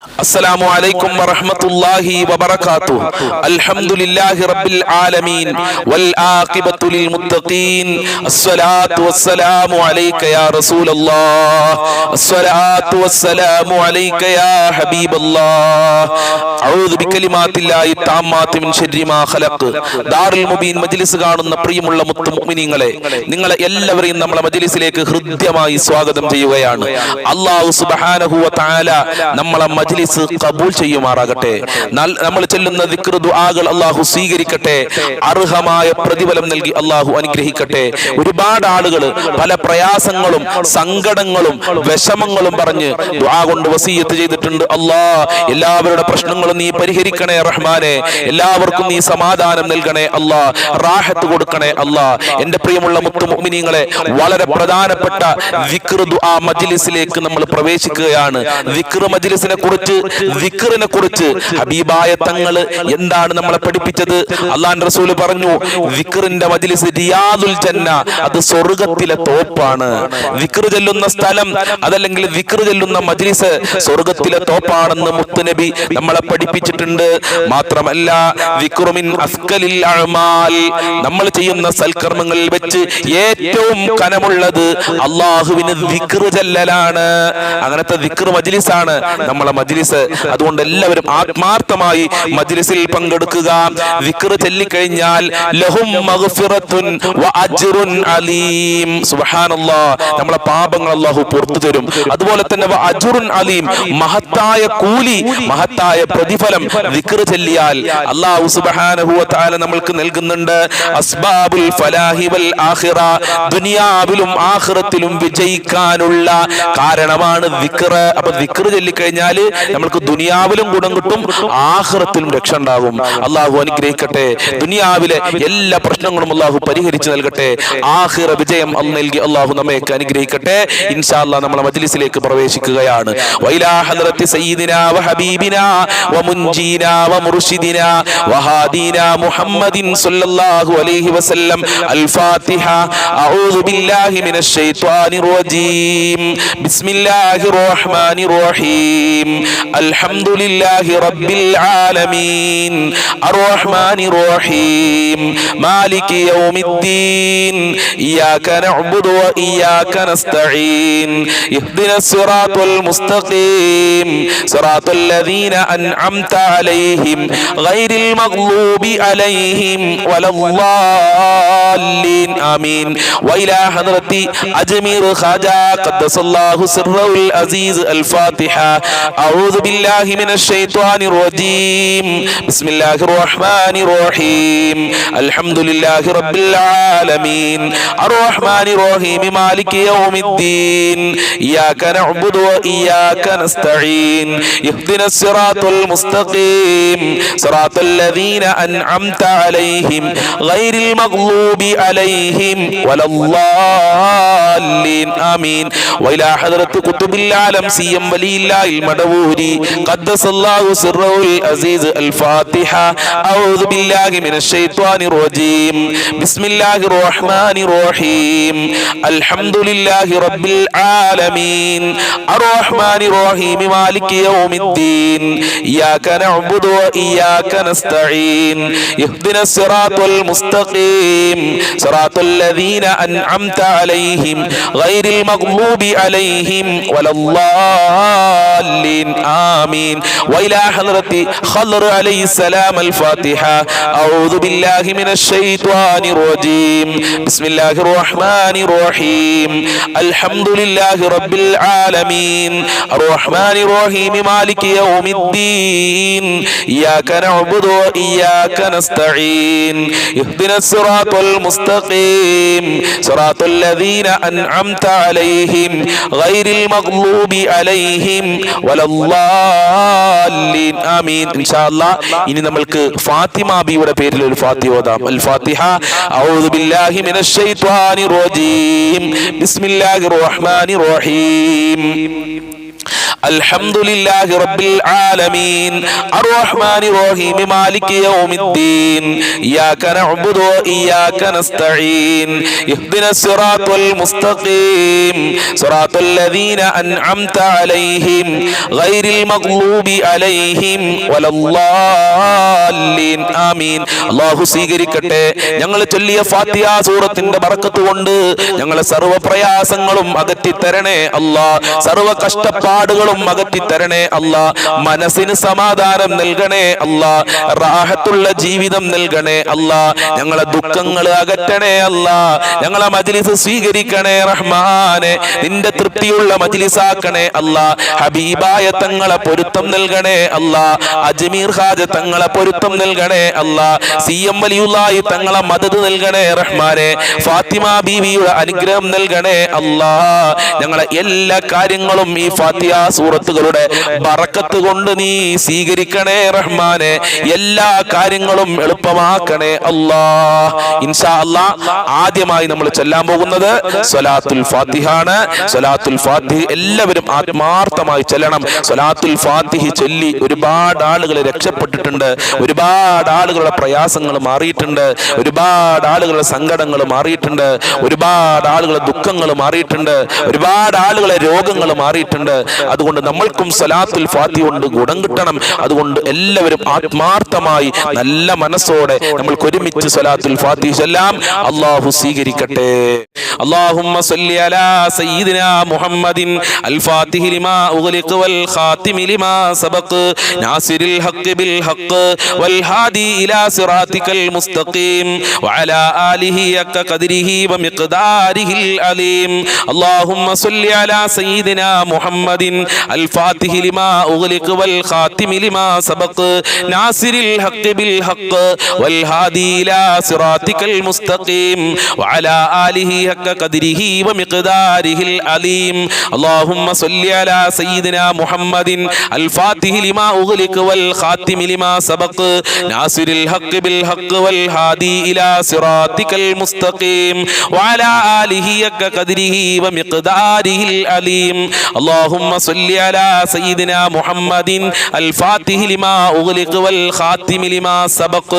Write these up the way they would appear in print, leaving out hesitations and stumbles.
السلام عليكم ورحمة الله وبركاته. الحمد لله رب العالمين والعاقبة للمتقين. الصلاة والسلام عليك يا رسول الله. الصلاة والسلام عليك يا حبيب الله. أعوذ بكلمات الله التامات من شر ما خلق. ദാറുൽ മുബീൻ മജ്ലിസ് കാണുന്ന പ്രിയമുള്ള മുഅ്മിനീങ്ങളെ, നിങ്ങളെ എല്ലാവരെയും നമ്മുടെ മജ്ലിസിലേക്ക് ഹൃദ്യമായി സ്വാഗതം ചെയ്യുകയാണ്. അല്ലാഹു സുബ്ഹാനഹു വ തആല നമ്മളെ മജ്ലിസ് ഖബൂൽ ചെയ്യുമാറാകട്ടെ. നമ്മൾ ചൊല്ലുന്ന ദിക്ർ ദുആകൾ അല്ലാഹു സ്വീകരിക്കട്ടെ. അർഹമായ പ്രതിഫലം നൽകി അല്ലാഹു അനുഗ്രഹിക്കട്ടെ. ഒരുപാട് ആളുകൾ പല പ്രയാസങ്ങളും സങ്കടങ്ങളും വിഷമങ്ങളും പറഞ്ഞ് ദുആ കൊണ്ട് വസിയത്ത് ചെയ്തിട്ടുണ്ട്. അല്ലാഹ് എല്ലാവരുടെ പ്രശ്നങ്ങളും നീ പരിഹരിക്കണേ റഹ്മാനെ. എല്ലാവർക്കും നീ സമാധാനം നൽകണേ അല്ലാഹ്. റാഹത്ത് കൊടുക്കണേ അല്ലാഹ്. എൻ്റെ പ്രിയമുള്ള മുഅ്മിനീങ്ങളെ, വളരെ പ്രധാനപ്പെട്ട ദിക്ർ ദുആ മജ്ലിസിലേക്ക് നമ്മൾ പ്രവേശിക്കുകയാണ്. ദിക്ർ മജ്ലിസിനെ കുറിച്ച്, ദിക്റിനെ കുറിച്ച് ഹബീബായ തങ്ങൾ എന്താണ് നമ്മളെ പഠിപ്പിച്ചത്? അല്ലാഹുവിന്റെ റസൂൽ പറഞ്ഞു, ദിക്റിന്റെ മജ്ലിസ് റിയാദുൽ ജന്ന, അത് സ്വർഗ്ഗത്തിലെ തോപ്പാണ്. ദിക്ർ ചൊല്ലുന്ന സ്ഥലം, അതല്ലെങ്കിൽ ദിക്ർ ചൊല്ലുന്ന മജ്ലിസ് സ്വർഗ്ഗത്തിലെ തോപ്പാണെന്ന് മുത്തുനബി നമ്മളെ പഠിപ്പിച്ചിട്ടുണ്ട്. മാത്രമല്ല, ദിക്റു മിൻ അസ്കലിൽ അഅ്മാൽ, നമ്മൾ ചെയ്യുന്ന സൽക്കർമ്മങ്ങളിൽ വെച്ച് ഏറ്റവും കനമുള്ളത് അല്ലാഹുവിന് ദിക്ർ ചൊല്ലലാണ്. അങ്ങനത്തെ ദിക്ർ മജ്ലിസാണ് നമ്മളെ മജ്ലിസ്. അതുകൊണ്ട് എല്ലാവരും ആത്മാർത്ഥമായി മജ്ലിസിൽ പങ്കെടുക്കുക. ദിക്ർ ചൊല്ലിക്കഴിഞ്ഞാൽ ലഹും മഗ്ഫിറത്തുൻ വ അജ്റുൻ അലീം. സുബ്ഹാനല്ലാഹ്, നമ്മളെ പാപങ്ങൾ അല്ലാഹു പുറത്തു തരും. അതുപോലെ തന്നെ വ അജ്റുൻ അലീം, മഹത്തായ കൂലി, മഹത്തായ പ്രതിഫലം ദിക്ർ ചൊല്ലിയാൽ അല്ലാഹു സുബ്ഹാനഹു വ തആല നമ്മൾക്ക് നൽകുന്നുണ്ട്. അസ്ബാബുൽ ഫലാഹി വൽ ആഖിറ, ദുനിയാവിലും ആഖിറത്തിലും വിജയിക്കാനുള്ള കാരണമാണ് ദിക്ർ. അപ്പോൾ ദിക്ർ ചൊല്ലിക്കഴിഞ്ഞാൽ നമ്മൾക്ക് ദുനിയാവിലും ഗുണം കിട്ടും, ആഖിറത്തിലും രക്ഷ ഉണ്ടാകും. അല്ലാഹു അനുഗ്രഹിക്കട്ടെ. ദുനിയാവിലെ എല്ലാ പ്രശ്നങ്ങളും അല്ലാഹു പരിഹരിച്ചു നൽകട്ടെ. ആഖിറ വിജയം നൽകി അല്ലാഹു നമ്മെ അനുഗ്രഹിക്കട്ടെ. ഇൻഷാ അല്ലാഹ് നമ്മളെ മജ്ലിസിലേക്ക് പ്രവേശിക്കുകയാണ്. വൈലാ ഹദ്റത്തി സയ്യിദിനാ വ ഹബീബിനാ വ മുൻജീനാ വ മുർഷിദിനാ വ ഹാദീനാ മുഹമ്മദിൻ സ്വല്ലല്ലാഹു അലൈഹി വസല്ലം. അൽ ഫാത്തിഹ. അഊദു ബില്ലാഹി മിനശ് ശൈത്വാനിർ റജീം. ബിസ്മില്ലാഹിർ റഹ്മാനിർ റഹീം. അൽഹംദുലില്ലാഹി റബ്ബിൽ ആലമീൻ അർറഹ്മാനിർ റഹീം മാലികി യൗമിദ്ദീൻ ഇയ്യാക നഅ്ബുദു വ ഇയ്യാക നസ്തഈൻ ഇഹ്ദിനസ് സിറാത്തൽ മുസ്തഖീം സിറാത്തൽ ലദീന അൻഅംത അലൈഹിം ഗൈറിൽ മഗ്ലൂബി അലൈഹിം വലദ്ദാല്ലീൻ. ആമീൻ. വഇലാ ഹദ്റത്തി അജ്മീർ ഖാജ ഖദ്ദസല്ലാഹു സിർറഹുൽ അസീസ്. അൽ ഫാത്തിഹ. أعوذ بالله من الشيطان الرجيم. بسم الله الرحمن الرحيم. الحمد لله رب العالمين الرحمن الرحيم مالك يوم الدين إياك نعبد وإياك نستعين اهدنا الصراط المستقيم صراط الذين أنعمت عليهم غير المغضوب عليهم ولا الضالين. آمين. وإلى حضرة قطب العالم سيم ولي الله المدبوري قدس الله سره العزيز. الفاتحة. أعوذ بالله من الشيطان الرجيم. بسم الله الرحمن الرحيم. الحمد لله رب العالمين الرحمن الرحيم مالك يوم الدين إياك نعبد وإياك نستعين اهدنا الصراط المستقيم صراط الذين أنعمت عليهم غير المغضوب عليهم ولا الضالين. آمين. وإلى حضرة خضر عليه السلام. الفاتحة. أعوذ بالله من الشيطان الرجيم. بسم الله الرحمن الرحيم. الحمد لله رب العالمين الرحمن الرحيم مالك يوم الدين إياك نعبد وإياك نستعين اهدنا الصراط المستقيم صراط الذين أنعمت عليهم غير المغضوب عليهم ولا الضالين. آمين. إن شاء الله ഇനി നമ്മൾക്ക് ഫാത്തിമ ബിയുടെ പേരിൽ ഒരു ഫാത്തിഹ ഓതാം. അൽ ഫാത്തിഹ. അഊദു ബില്ലാഹി മിനശ് ശൈത്വാനിർ റജീം. ബിസ്മില്ലാഹിർ റഹ്മാനിർ റഹീം. الحمد لله رب العالمين الرحمن الرحيم مالك يوم الدين إياك نعبد وإياك نستعين اهدنا الصراط المستقيم صراط الذين أنعمت عليهم غير المغضوب عليهم ولا الضالين آمين. അല്ലാഹു സ്വീകരിക്കട്ടെ. ഞങ്ങൾ ചൊല്ലിയ ഫാത്തിഹ സൂറത്തിന്റെ ബറക്കത്ത് കൊണ്ട് ഞങ്ങളെ സർവ്വ പ്രയാസങ്ങളും അകറ്റി തരണേ അല്ലാഹ്. സർവ്വ കഷ്ടപ്പാടുകളും അകറ്റി തരണേ അല്ലാ. മനസ്സിന് സമാധാനം നൽകണേ അല്ലാ. റാഹത്തുള്ള ജീവിതം നൽകണേ അല്ലാ. ഞങ്ങളെ ദുഃഖങ്ങൾ അകറ്റണേ അല്ലാ. ഞങ്ങളെ മജ്ലിസ് സ്വീകരിക്കണേ റഹ്മാനെ. നിന്റെ തൃപ്തിയുള്ള മജ്ലിസാക്കണേ അല്ലാ. ഹബീബായ തങ്ങളെ പൊരുത്തം നൽകണേ അല്ലാ. അജ്മീർ ഹാജ തങ്ങളെ പൊരുത്തം നൽകണേ അല്ലാ. CM വലിയുള്ളാഹി തങ്ങളെ മദദ് നൽകണേ റഹ്മാനെ. ഫാത്തിമ ബീവിയുടെ അനുഗ്രഹം നൽകണേ അല്ലാ. ഞങ്ങളെ എല്ലാ കാര്യങ്ങളും ഈ ഫാത്തിഹ സൂറത്തുകളുടെ ബറക്കത്ത് കൊണ്ട് നീ സ്വീകരിക്കണേ റഹ്മാനെ. എല്ലാ കാര്യങ്ങളും എളുപ്പമാക്കണേ അല്ലാഹ്. ഇൻഷാ അല്ലാഹ് ആദ്യമായി നമ്മൾ ചൊല്ലാൻ പോകുന്നത് സ്വലാത്തുൽ ഫാത്തിഹ ആണ്. സ്വലാത്തുൽ ഫാത്തിഹ എല്ലാവരും ആത്മാർത്ഥമായി ചൊല്ലണം. സ്വലാത്തുൽ ഫാത്തിഹ ചൊല്ലി ഒരുപാട് ആളുകൾ രക്ഷപ്പെട്ടിട്ടുണ്ട്. ഒരുപാട് ആളുകളുടെ പ്രയാസങ്ങൾ മാറിയിട്ടുണ്ട്. ഒരുപാട് ആളുകളുടെ സങ്കടങ്ങൾ മാറിയിട്ടുണ്ട്. ഒരുപാട് ആളുകളുടെ ദുഃഖങ്ങൾ മാറിയിട്ടുണ്ട്. ഒരുപാട് ആളുകളെ രോഗങ്ങൾ മാറിയിട്ടുണ്ട്. അതുകൊണ്ട് നമ്മൾക്കും സ്വലാത്തുൽ ഫാത്തിഹ കൊണ്ട് ഗുണം കിട്ടണം. അതുകൊണ്ട് എല്ലാവരും ആത്മാർത്ഥമായി നല്ല മനസ്സോടെ നമ്മൾക്ക് ഒരുമിച്ച് സ്വലാത്തുൽ ഫാത്തിഹ ചൊല്ലാം. അല്ലാഹു സ്വീകരിക്കട്ടെ. اللهم صل على سيدنا محمد الفاتح لما أغلق والخاتم لما سبق ناصر الحق بالحق والهادي إلى صراطك المستقيم وعلى آله حق قدره ومقداره العظيم. اللهم صل على سيدنا محمد الفاتح لما أغلق والخاتم لما سبق ناصر الحق بالحق والهادي إلى صراطك المستقيم وعلى آله حق قدره ومقداره العظيم. اللهم صل على سيدنا محمد الفاتح لما أغلق والخاتم لما سبق ناصر الحق بالحق والهادي إلى صراطك المستقيم وعلى آله حق قدره ومقداره العظيم. اللهم صل على سيدنا محمد الفاتح لما أغلق والخاتم لما سبق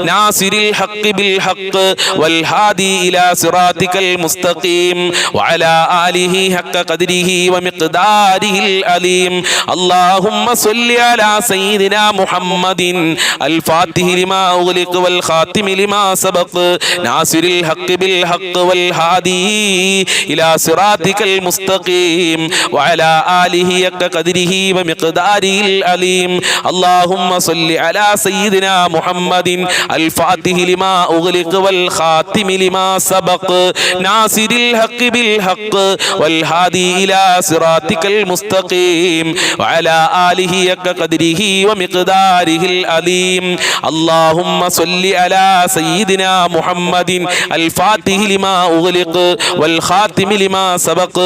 ناصر الحق بالحق والهادي إلى صراطك المستقيم وعلى آله حق قدره ومقداره العظيم. اللهم صل على سيدنا محمد الفاتح لما أغلق والخاتم لما سبق ناصر الحق بالحق والهادي إلى صراطك المستقيم وعلى آله حق قدره ومقداره العظيم. اللهم صل على سيدنا محمد الفاتح لما أغلق والخاتم لما سبق ناصر الحق بالحق والهادي إلى صراطك المستقيم وعلى آله حق قدره ومقداره العظيم. اللهم صل على سيدنا محمد الفاتح لما أغلق والخاتم لما سبق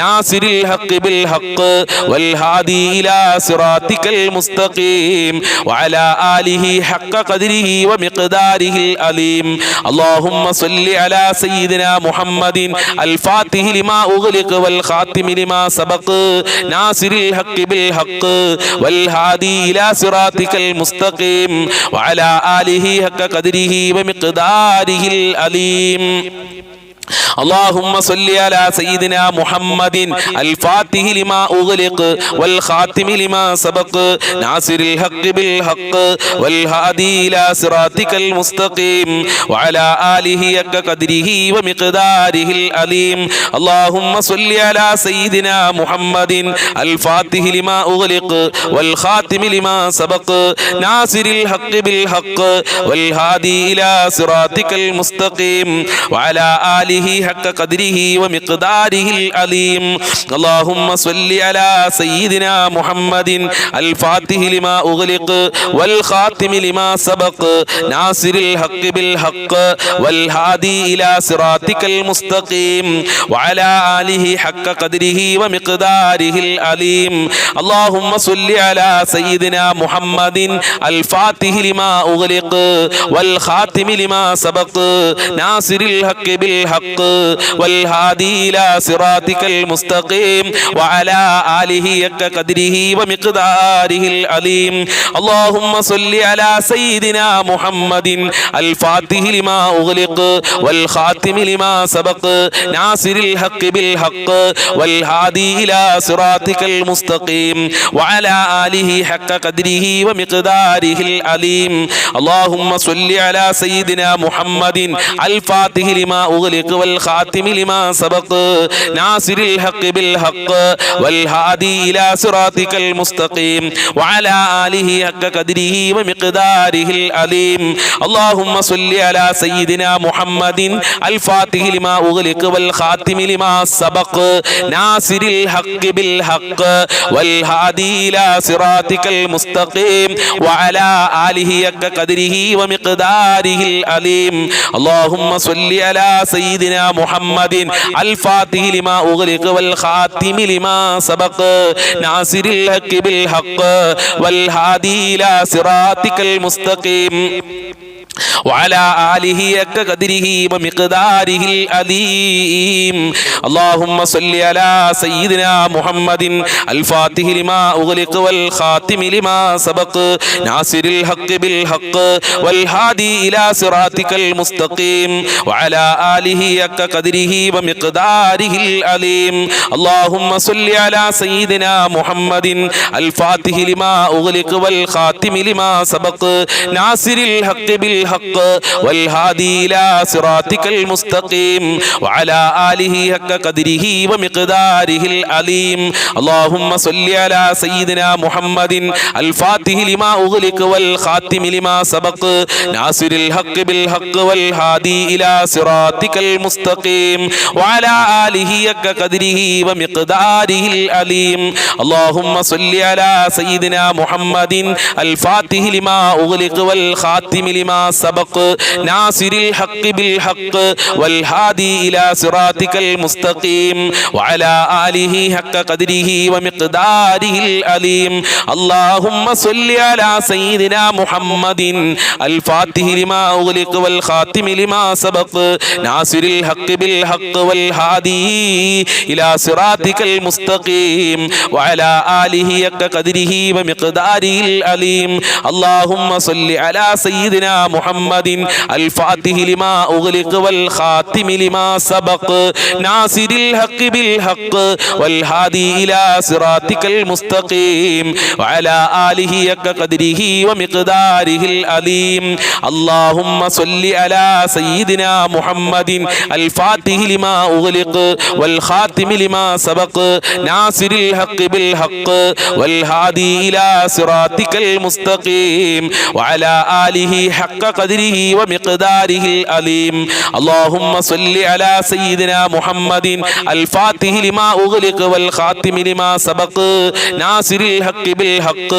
ناصر الحق بالحق والهادي إلى صراطك المستقيم وعلى آله حق قدره ومقداره العظيم. اللهم صل على سيدنا محمد الفاتح لما أغلق والخاتم لما سبق ناصر الحق بالحق والهادي إلى صراطك المستقيم وعلى آله حق قدره ومقداره العظيم. اللهم صل على سيدنا محمد الفاتح لما أغلق والخاتم لما سبق ناصر الحق بالحق والهادي إلى صراطك المستقيم وعلى آله حق قدره ومقداره العظيم. اللهم صل على سيدنا محمد الفاتح لما أغلق والخاتم لما سبق ناصر الحق بالحق والهادي إلى صراطك المستقيم وعلى آله حق قدره ومقداره العظيم. اللهم صل على سيدنا محمد الفاتح لما أغلق والخاتم لما سبق ناصر الحق بالحق والهادي إلى صراطك المستقيم وعلى آله حق قدره ومقداره العظيم. اللهم صل على سيدنا محمد الفاتح لما أغلق والخاتم لما سبق ناصر الحق بالحق والهادي إلى صراطك المستقيم وعلى آله حق قدره ومقداره العظيم اللهم صل على سيدنا محمد الفاتح لما أغلق والخاتم لما سبق ناصر الحق بالحق والهادي إلى صراطك المستقيم وعلى آله حق قدره ومقداره العظيم اللهم صل على سيدنا محمد الفاتح لما أغلق والخاتم لما سبق ناصر الحق بالحق والهادي إلى صراطك المستقيم وعلى آله حق قدره ومقداره العظيم اللهم صل على سيدنا محمد الفاتح لما أغلق والخاتم لما سبق ناصر الحق بالحق والهادي إلى صراطك المستقيم وعلى آله حق قدره ومقداره العظيم اللهم صل على سيدنا محمد الفاتح لما أغلق والخاتم لما سبق ناصر الحق بالحق والهادي إلى صراطك المستقيم وعلى آله حق قدره ومقداره العظيم اللهم صل على سيدنا محمد الفاتح لما أغلق والخاتم لما سبق ناصر الحق بالحق والهادي إلى صراطك المستقيم وعلى آله حق قدره ومقداره العظيم اللهم صل على سيدنا محمد الفاتح لما أغلق والخاتم لما سبق ناصر الحق بالحق والهادي إلى صراطك المستقيم وعلى آله حق قدره ومقداره العظيم اللهم صل على سيدنا محمد الفاتح لما أغلق والخاتم لما سبق ناصر الحق بالحق والهادي إلى صراطك المستقيم وعلى آله حق قدره ومقداره العظيم اللهم صل على سيدنا محمد الفاتح لما أغلق والخاتم لما سبق ناصر الحق بالحق والهادي إلى صراطك المستقيم وعلى آله حق قدره ومقداره العظيم اللهم صل على سيدنا محمد الفاتح لما أغلق والخاتم لما سبق ناصر الحق بالحق والهادي إلى صراطك المستقيم وعلى آله حق قدره ومقداره العظيم اللهم صل على سيدنا محمد الفاتح لما أغلق والخاتم لما سبق ناصر الحق بالحق والهادي إلى صراطك المستقيم وعلى آله حق قدره ومقداره العظيم اللهم صل على سيدنا محمد الفاتح لما أغلق والخاتم لما سبق ناصر الحق بالحق والهادي إلى صراطك المستقيم وعلى آله حق قدره ومقداره العظيم اللهم صل على سيدنا محمد الفاتح لما أغلق والخاتم لما سبق ناصر الحق بالحق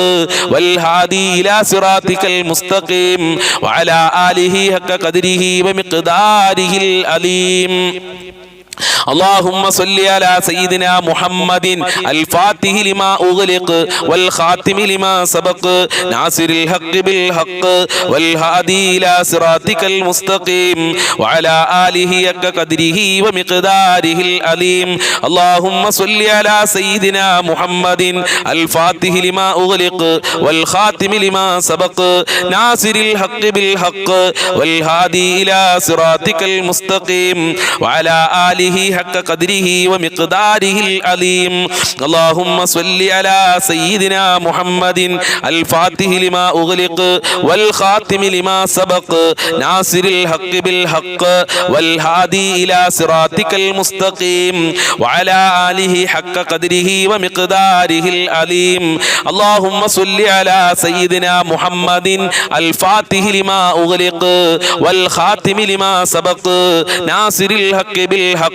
والهادي إلى صراطك المستقيم وعلى آله حق قدره ومقداره العظيم اللهم صل على سيدنا محمد الفاتح لما أغلق والخاتم لما سبق ناصر الحق بالحق والهادي إلى صراطك المستقيم وعلى آله حق قدره ومقداره العظيم اللهم صل على سيدنا محمد الفاتح لما أغلق والخاتم لما سبق ناصر الحق بالحق والهادي إلى صراطك المستقيم وعلى آله حق قدره ومقداره العظيم اللهم صل على سيدنا محمد الفاتح لما أغلق والخاتم لما سبق ناصر الحق بالحق والهادي إلى صراطك المستقيم وعلى آله حق قدره ومقداره العظيم اللهم صل على سيدنا محمد الفاتح لما أغلق والخاتم لما سبق ناصر الحق بالحق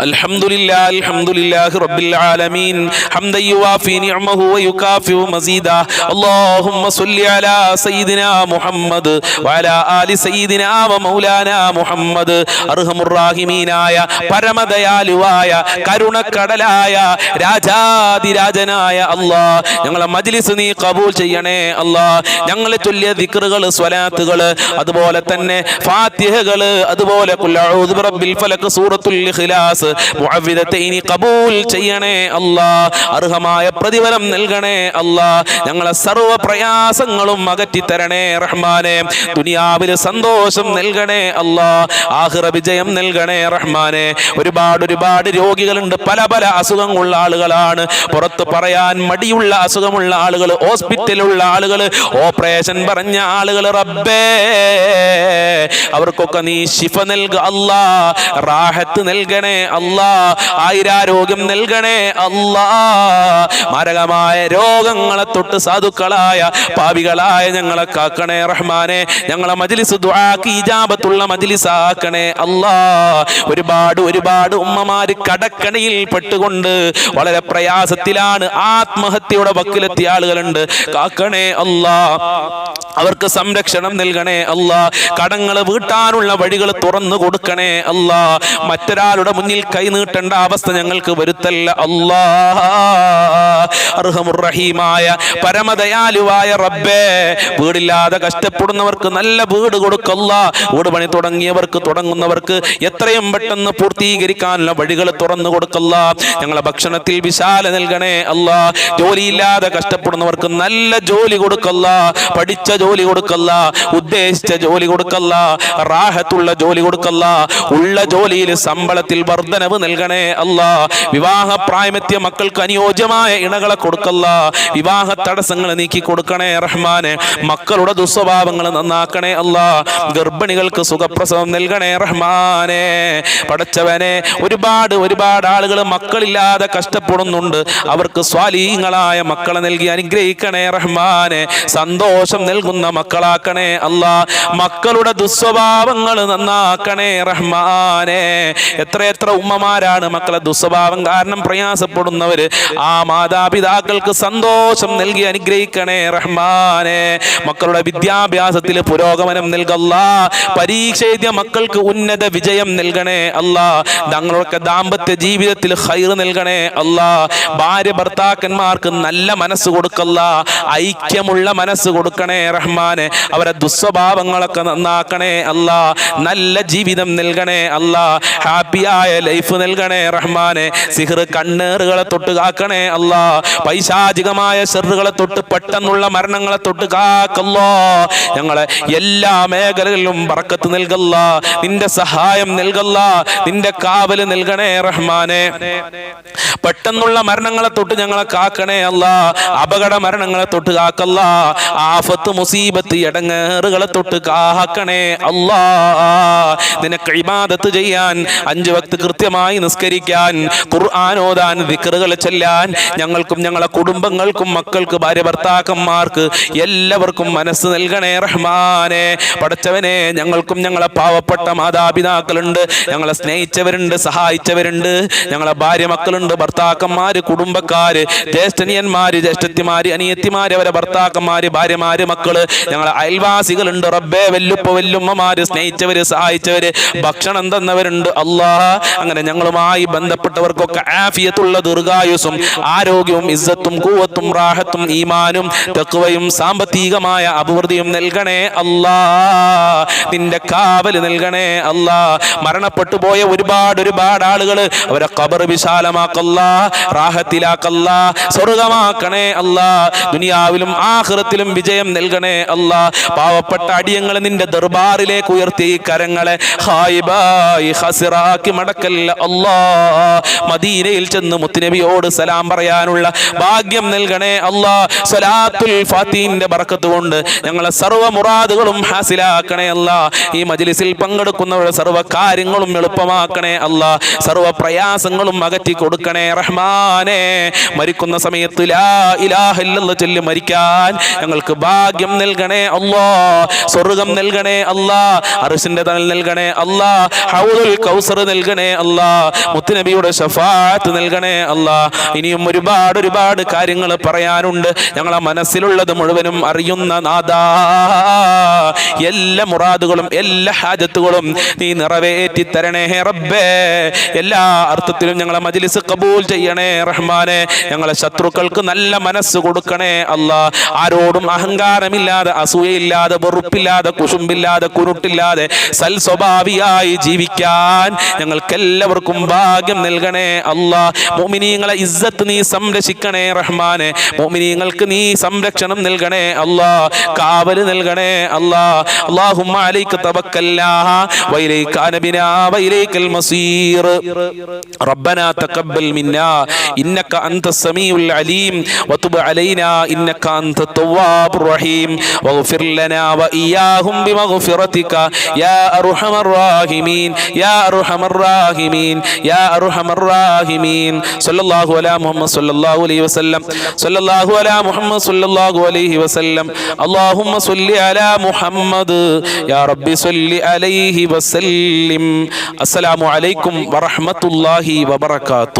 അൽഹംദുലില്ലാഹി റബ്ബിൽ ആലമീൻ ഹംദൻ യുവാഫി നിഅമഹു വയുകാഫിഉ മസീദാ അല്ലാഹുമ്മ സ്വല്ലി അലാ സയ്യിദിനാ മുഹമ്മദ് വഅലാ ആലി സയ്യിദിനാ വമൗലാനാ മുഹമ്മദ്. അർഹമുർ റഹീമീനായ പരമദയാലുവായ കരുണക്കടലായ രാജാതിരാജനായ അല്ലാഹ്, ഞങ്ങളെ മജ്ലിസ് നീ കബൂൽ ചെയ്യണേ അല്ലാഹ്. ഞങ്ങൾ ചൊല്ലിയ ദിക്റുകൾ, സ്വലാത്തുകൾ, അതുപോലെ തന്നെ ഫാത്തിഹകൾ, അതുപോലെ ഖുൽ അഊദു ബിറബ്ബിൽ ഫലക്, സൂറത്തുൽ ഇഖ്ലാസ്, മുഅവ്വിദതൈനി കബൂൽ ചെയ്യണേ അല്ലാഹ്. അർഹമായ പ്രതിഫലം നൽകണേ അല്ലാഹ്. ഞങ്ങളെ സർവ്വ പ്രയാസങ്ങളും അകറ്റി തരണേ റഹ്മാനെ. ദുനിയാവിൽ സന്തോഷം നൽകണേ അല്ലാഹ്. ആഖിറ വിജയം നൽകണേ റഹ്മാനെ. ഒരുപാട് രോഗികളുണ്ട്, പല അസുഖങ്ങളുള്ള ആളുകളാണ്, പുറത്ത് പറയാൻ മടിയുള്ള അസുഖമുള്ള ആളുകൾ, ഹോസ്പിറ്റലിലുള്ള ആളുകൾ, ഓപ്പറേഷൻ പറഞ്ഞ ആളുകൾ. റബ്ബേ, അവർക്കൊക്കെ നീ ശിഫ നൽക അല്ലാ, റാഹത്ത് നൽകണേ അല്ലാ, ആയിരാരോഗ്യം നൽകണേ അല്ലാ. മാരകമായ രോഗങ്ങളെ തൊട്ട് സാധുക്കളായ പാപികളായ ഞങ്ങളെ കാക്കണേ റഹ്മാനെ. ഞങ്ങളെ മജ്ലിസ് ദുആക്ക് ഇജാബത്തുള്ള മജ്ലിസ് ആക്കണേ അല്ലാ. ഒരുപാട് ഉമ്മമാര് കടക്കണിയിൽ പെട്ടുകൊണ്ട് വളരെ പ്രയാസത്തിലാണ്, ആത്മഹത്യയുടെ വക്കിലെത്തിയ ആളുകളുണ്ട്. കാക്കണേ അല്ലാ, അവർക്ക് സംരക്ഷണം നൽകണേ അല്ലാ. കടങ്ങൾ വീട്ടാനുള്ള വഴികൾ തുറന്നു കൊടുക്കണേ അല്ലാ. മറ്റൊരാളുടെ മുന്നിൽ കൈ നീട്ടേണ്ട അവസ്ഥ ഞങ്ങൾക്ക് വരുത്തല്ല അല്ലാ. അർഹമുർ റഹീമായ പരമദയാലുവായ റബ്ബേ, വീടില്ലാതെ കഷ്ടപ്പെടുന്നവർക്ക് നല്ല വീട് കൊടുക്കല്ല. വീട് പണി തുടങ്ങിയവർക്ക്, തുടങ്ങുന്നവർക്ക് എത്രയും പെട്ടെന്ന് പൂർത്തീകരിക്കാനുള്ള വഴികൾ തുറന്നു കൊടുക്കല്ല. ഞങ്ങളെ ഭക്ഷണത്തിൽ വിശാല നൽകണേ അല്ലാ. ജോലിയില്ലാതെ കഷ്ടപ്പെടുന്നവർക്ക് നല്ല ജോലി കൊടുക്കല്ല, പഠിച്ച ജോലി കൊടുക്കല്ല, ഉദ്ദേശിച്ച ജോലി കൊടുക്കല്ല, റാഹത്തുള്ള ജോലി കൊടുക്കല്ല. ഉള്ള ജോലിയിൽ ശമ്പളത്തിൽ വർധനവ് നൽകണേ അല്ലാ. വിവാഹ പ്രായമെത്തിയ മക്കൾക്ക് അനുയോജ്യമായ ഇണകളെ കൊടുക്കല്ല. വിവാഹ തടസ്സങ്ങൾ നീക്കി കൊടുക്കണേ റഹ്മാനെ. മക്കളുടെ ദുസ്വഭാവങ്ങൾ നന്നാക്കണേ അല്ലാ. ഗർഭിണികൾക്ക് സുഖപ്രസവം നൽകണേ റഹ്മാനെ. പടച്ചവനെ, ഒരുപാട് ആളുകൾ മക്കളില്ലാതെ കഷ്ടപ്പെടുന്നുണ്ട്. അവർക്ക് സ്വാലീഹങ്ങളായ മക്കളെ നൽകി അനുഗ്രഹിക്കണേ റഹ്മാനെ. സന്തോഷം നൽകുന്ന മക്കളാക്കണേ അല്ലാ. മക്കളുടെ ദുസ്വഭാവങ്ങൾ നന്നാക്കണേ റഹ്മാനെ. എത്ര ഉമ്മമാരാണ് മക്കളെ ദുസ്വഭാവം കാരണം പ്രയാസപ്പെടുന്നവര്. ആ മാതാപിതാക്കൾക്ക് സന്തോഷം നൽകി അനുഗ്രഹിക്കണേ റഹ്മാനെ. മക്കളുടെ വിദ്യാഭ്യാസത്തിൽ പുരോഗമനം നൽകല്ല. പരീക്ഷ എഴുതിയ മക്കൾക്ക് ഉന്നത വിജയം നൽകണേ അല്ലാ. ഞങ്ങളൊക്കെ ദാമ്പത്യ ജീവിതത്തിൽ ഖൈർ നൽകണേ അല്ലാ. ഭാര്യ ഭർത്താക്കന്മാർക്ക് നല്ല മനസ്സ് കൊടുക്കല്ല, ഐക്യമുള്ള മനസ്സ് കൊടുക്കണേ റഹ്മാനെ. അവരെ ദുസ്വഭാവങ്ങളൊക്കെ നന്നാക്കണേ അല്ലാ. നല്ല ജീവിതം നൽകണേ അല്ലാ. ഹാപ്പിയായ ലൈഫ് നൽകണേ റഹ്മാനെ. സിഹ്ർ കണ്ണേറുകളെ തൊട്ട് കാക്കണേ അല്ലാ. പൈശാചികമായ ശർറുകളെ തൊട്ട്, പെട്ടെന്നുള്ള മരണങ്ങളെ തൊട്ട് കാക്കല്ലോ. ഞങ്ങളെ എല്ലാ മേഖലകളിലും ബർക്കത്ത് നൽകല്ല, നിന്റെ സഹായം നൽകല്ല, നിന്റെ കാവല് നൽകണേ റഹ്മാനെ. പെട്ടെന്നുള്ള മരണങ്ങളെ തൊട്ട് ഞങ്ങളെ കാക്കണേ അല്ലാ. അപകട മരണങ്ങളെ തൊട്ട് കാക്കല്ല. ആഫത്ത്, മുസീബത്ത്, എടങ്ങേറുകളെ തൊട്ട് കാക്കണേ അല്ലാ. നിനക്ക് ഇബാദത്ത് ചെയ്യാൻ, 5 വക്ത് കൃത്യമായി നിസ്കരിക്കാൻ, ഖുർആൻ ഓതാൻ, ദിക്റുകൾ ചൊല്ലാൻ ഞങ്ങൾക്കും ഞങ്ങളെ കുടുംബങ്ങൾക്കും മക്കൾക്ക്, ഭാര്യ ഭർത്താക്കന്മാർക്ക് എല്ലാവർക്കും മനസ്സ് നൽകണേ റഹ്മാനെ. പടച്ചവനെ, ഞങ്ങൾക്കും ഞങ്ങളെ പാവപ്പെട്ട മാതാപിതാക്കളുണ്ട്, ഞങ്ങളെ സ്നേഹിച്ചവരുണ്ട്, സഹായിച്ചവരുണ്ട്, ഞങ്ങളെ ഭാര്യ മക്കളുണ്ട്, ഭർത്താക്കന്മാര്, കുടുംബക്കാര്, ജ്യേഷ്ഠനിയന്മാര്, ജ്യേഷ്ഠത്തിമാര്, അനിയത്തിമാര്, അവരെ ഭർത്താക്കന്മാര്, ഭാര്യമാര്, മക്കള്, ഞങ്ങളെ അയൽവാസികളുണ്ട്. റബ്ബേ, വെല്ലുപ്പ വെല്ലുമ്മമാര്, സ്നേഹിച്ചവര്, സഹായിച്ചവര്, ഭക്ഷണം തന്നവരുണ്ട് അല്ലാ. അങ്ങനെ ഞങ്ങളുമായി ബന്ധപ്പെട്ടവർക്കൊക്കെ ആഫിയത്തുള്ള ദീർഘായുസ്സും ആരോഗ്യവും ഇസ്സത്തും ഖുവത്തും റാഹത്തും ഈമാനും തഖ്വയും സാമ്പത്തികമായ അഭിവൃദ്ധിയും നൽകണേ അല്ലാ. നിന്റെ കാവൽ നൽകണേ അല്ലാ. മരണപ്പെട്ടു പോയ ഒരുപാട് ആളുകൾ, അവരെ ഖബർ വിശാലമാക്കല്ല, റാഹത്തിലാക്കല്ല, സ്വർഗമാക്കണേ അല്ലാ. ദുനിയാവിലും ആഖിറത്തിലും വിജയം നൽകണേ അല്ലാ. പാവപ്പെട്ട അടിയങ്ങളെ നിന്റെ ദർബാറിലേക്ക് ഉയർത്തി കരങ്ങളെ ഖായിബായി ഖസിറാക്കി മടക്കല്ല അല്ലാ. മദീനയിൽ ചെന്ന് മുത്തുനബിയോട് സലാം പറയാനുള്ള ഭാഗ്യം നൽകണേ അല്ലാ. സ്വലാത്തുൽ ഫാത്തിഹിന്റെ ബറക്കത്ത് കൊണ്ട് ഞങ്ങളെ സർവ്വ മുറാദുകളും ഹാസിലാക്കണേ അല്ലാ. ഈ മജ്ലിസിൽ പങ്കെടുക്കുന്നവരുടെ സർവ്വ കാര്യങ്ങളും എളുപ്പമാക്കണേ അല്ലാ. സർവ്വ പ്രയാസങ്ങളും അകറ്റി കൊടുക്കണേ റഹ്മാനേ. മരിക്കുന്ന സമയത്ത് ലാ ഇലാഹ ഇല്ലല്ലാഹ് ചൊല്ലി മരിക്കാൻ ഞങ്ങൾക്ക് ഭാഗ്യം നൽകണേ അല്ലാ. സ്വർഗ്ഗം നൽകണേ അല്ലാ. അർശിന്റെ തണൽ നൽകണേ അല്ലാ. ഹൗദുൽ കൗസർ നൽകണേ അല്ലാ. മുത്തുനബിയുടെ ശഫാഅത്ത് നൽകണേ അല്ലാ. ഇനിയും ഒരുപാട് കാര്യങ്ങൾ പറയാനുണ്ട്. ഞങ്ങളെ മനസ്സിലുള്ളത് മുഴുവനും അറിയുന്ന നാഥാ, എല്ലാ മുറാദുകളും എല്ലാ ഹാജത്തുകളും നീ നിറവേറ്റി തരണേ റബ്ബേ. എല്ലാ അർത്ഥത്തിലും ഞങ്ങളെ മജ്ലിസ് കബൂൽ ചെയ്യണേ റഹ്മാനെ. ഞങ്ങളെ ശത്രുക്കൾക്ക് നല്ല മനസ്സ് കൊടുക്കണേ അല്ലാ. ആരോടും അഹങ്കാരമില്ലാതെ, അസൂയയില്ലാതെ, വെറുപ്പില്ലാതെ, കുശുമ്പില്ലാതെ, കുരുട്ടില്ലാതെ സൽ സ്വഭാവിയായി ജീവിക്കാൻ ഞങ്ങൾക്കെല്ലാവർക്കും ഭാഗ്യം നൽകണേ അല്ലാ. മുഅ്മിനീങ്ങളെ ഇസ്സത്ത് നീ സംരക്ഷിക്കണേ റഹ്മാനെ. മുഅ്മിനീങ്ങൾക്ക് നീ സംരക്ഷണം നൽകണേ അല്ലാ. കാവല് നൽകണേ അല്ലാ. അല്ലാഹുമ്മ അലൈക തവക്കൽനാ വഇലൈക അനബിനാ വഇലൈകൽ മസീർ. റബ്ബനാ തഖബ്ബൽ മിന്നാ ഇന്നക അൻതസ് സമീഉൽ അലീം വതുബ് അലൈനാ ഇന്നക അൻതത് തവ്വാബുർ റഹീം വഗ്ഫിർ ലനാ വഇയ്യാഹും ബിമഗ്ഫിറതിക യാ അർഹമർ റാഹിമീൻ യാ അർഹമർ റാഹിമീൻ യാ അർഹമർ റാഹിമീൻ. സല്ലല്ലാഹു അലാ മുഹമ്മദ് സല്ലല്ലാഹു അലൈഹി വസല്ലം. സല്ലല്ലാഹു അലാ മുഹമ്മദ് സല്ലല്ലാഹു അലൈഹി വസല്ലം. അല്ലാഹുമ്മ സ്വല്ലി അലാ മുഹമ്മദ് യാ റബ്ബി സ്വല്ലി അലൈഹി വസല്ലിം. അസ്സലാമു അലൈക്കും വറഹ്മത്തുള്ളാഹി വബറകാതുഹു.